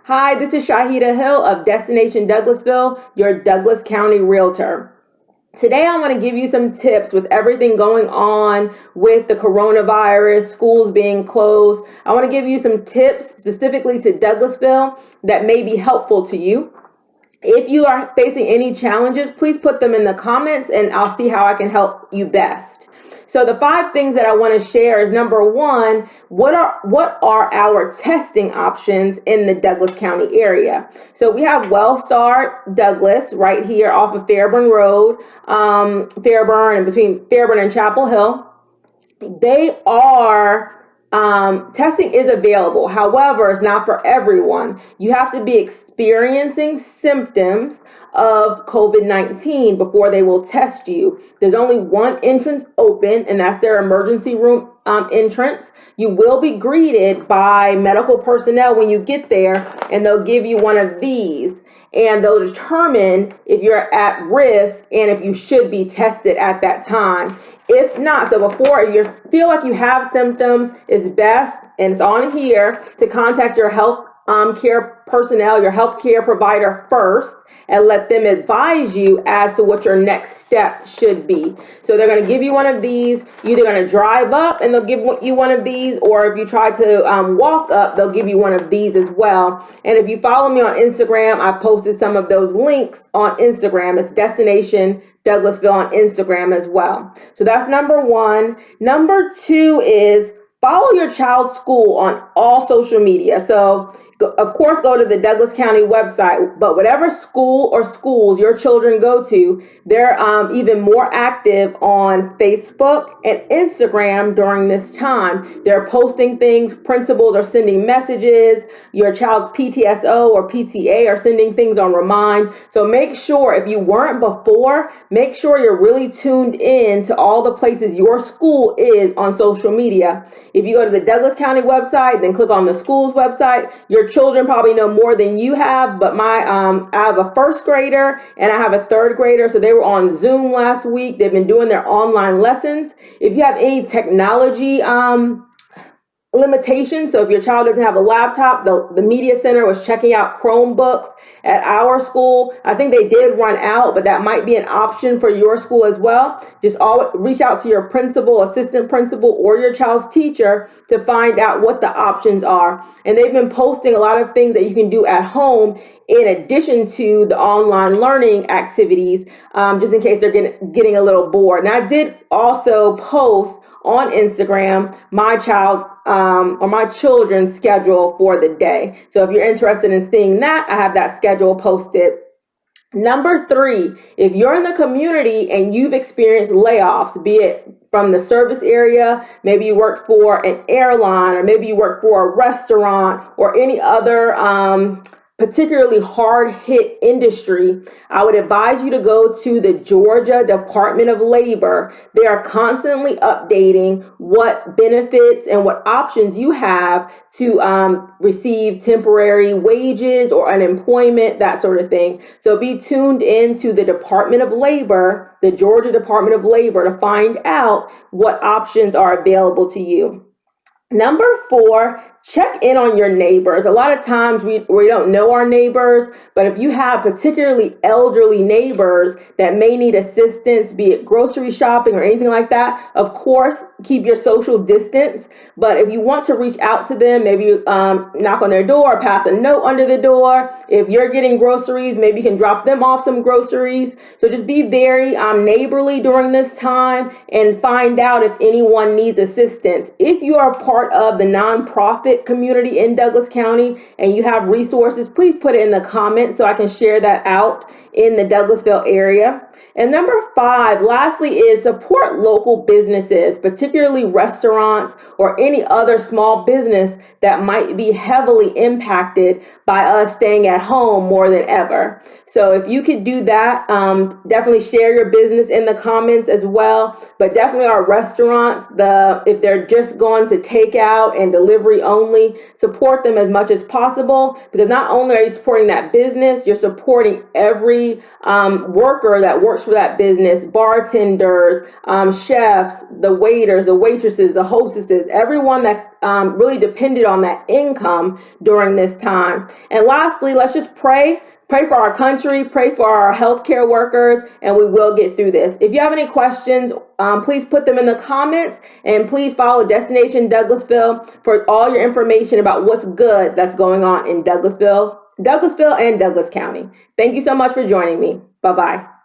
Hi, this is Shahida Hill of Destination Douglasville, your Douglas County Realtor. Today, I want to give you some tips with everything going on with the coronavirus, schools being closed. I want to give you some tips specifically to Douglasville that may be helpful to you. If you are facing any challenges, please put them in the comments and I'll see how I can help you best. So the 5 things that I want to share is number 1, what are our testing options in the Douglas County area? So we have WellStart Douglas right here off of Fairburn Road, Fairburn and between Fairburn and Chapel Hill. They are testing is available. However, it's not for everyone. You have to be experiencing symptoms of COVID-19 before they will test you. There's only one entrance open, and that's their emergency room entrance. You will be greeted by medical personnel when you get there, and they'll give you one of these. And they'll determine if you're at risk and if you should be tested at that time. If not, so before, if you feel like you have symptoms, it's best, and it's on here, to contact your health care personnel, your health care provider first, and let them advise you as to what your next step should be. So they're going to give you one of these. You're either going to drive up and they'll give you one of these, or if you try to walk up, they'll give you one of these as well. And if you follow me on Instagram, I posted some of those links on Instagram. It's Destination Douglasville on Instagram as well. So that's number 1. Number 2 is follow your child's school on all social media. So of course, go to the Douglas County website, but whatever school or schools your children go to, they're even more active on Facebook and Instagram during this time. They're posting things, principals are sending messages, your child's PTSO or PTA are sending things on Remind. So make sure, if you weren't before, make sure you're really tuned in to all the places your school is on social media. If you go to the Douglas County website, then click on the school's website, your children probably know more than you have, but I have a 1st grader and I have a 3rd grader, so they were on Zoom last week. They've been doing their online lessons. If you have any technology limitations, so if your child doesn't have a laptop, the media center was checking out Chromebooks at our school. I think they did run out, but that might be an option for your school as well. Just reach out to your principal, assistant principal, or your child's teacher to find out what the options are. And they've been posting a lot of things that you can do at home in addition to the online learning activities, just in case they're getting a little bored. And I did also post on Instagram my child's or my children's schedule for the day. So if you're interested in seeing that, I have that schedule posted. Number 3, if you're in the community and you've experienced layoffs, be it from the service area, maybe you work for an airline, or maybe you work for a restaurant or any other particularly hard-hit industry, I would advise you to go to the Georgia Department of Labor. They are constantly updating what benefits and what options you have to receive temporary wages or unemployment, that sort of thing. So be tuned in to the Department of Labor, the Georgia Department of Labor, to find out what options are available to you. Number 4, check in on your neighbors. A lot of times we don't know our neighbors, but if you have particularly elderly neighbors that may need assistance, be it grocery shopping or anything like that, of course, keep your social distance. But if you want to reach out to them, maybe knock on their door, or pass a note under the door. If you're getting groceries, maybe you can drop them off some groceries. So just be very neighborly during this time and find out if anyone needs assistance. If you are part of the nonprofit community in Douglas County and you have resources, please put it in the comments so I can share that out in the Douglasville area. And number 5, lastly, is support local businesses, particularly restaurants or any other small business that might be heavily impacted by us staying at home more than ever. So if you could do that, definitely share your business in the comments as well. But definitely our restaurants, if they're just going to takeout and delivery only, support them as much as possible, because not only are you supporting that business, you're supporting every worker that works works for that business, bartenders, chefs, the waiters, the waitresses, the hostesses, everyone that really depended on that income during this time. And lastly, let's just pray. Pray for our country, pray for our healthcare workers, and we will get through this. If you have any questions, please put them in the comments, and please follow Destination Douglasville for all your information about what's good that's going on in Douglasville and Douglas County. Thank you so much for joining me. Bye-bye.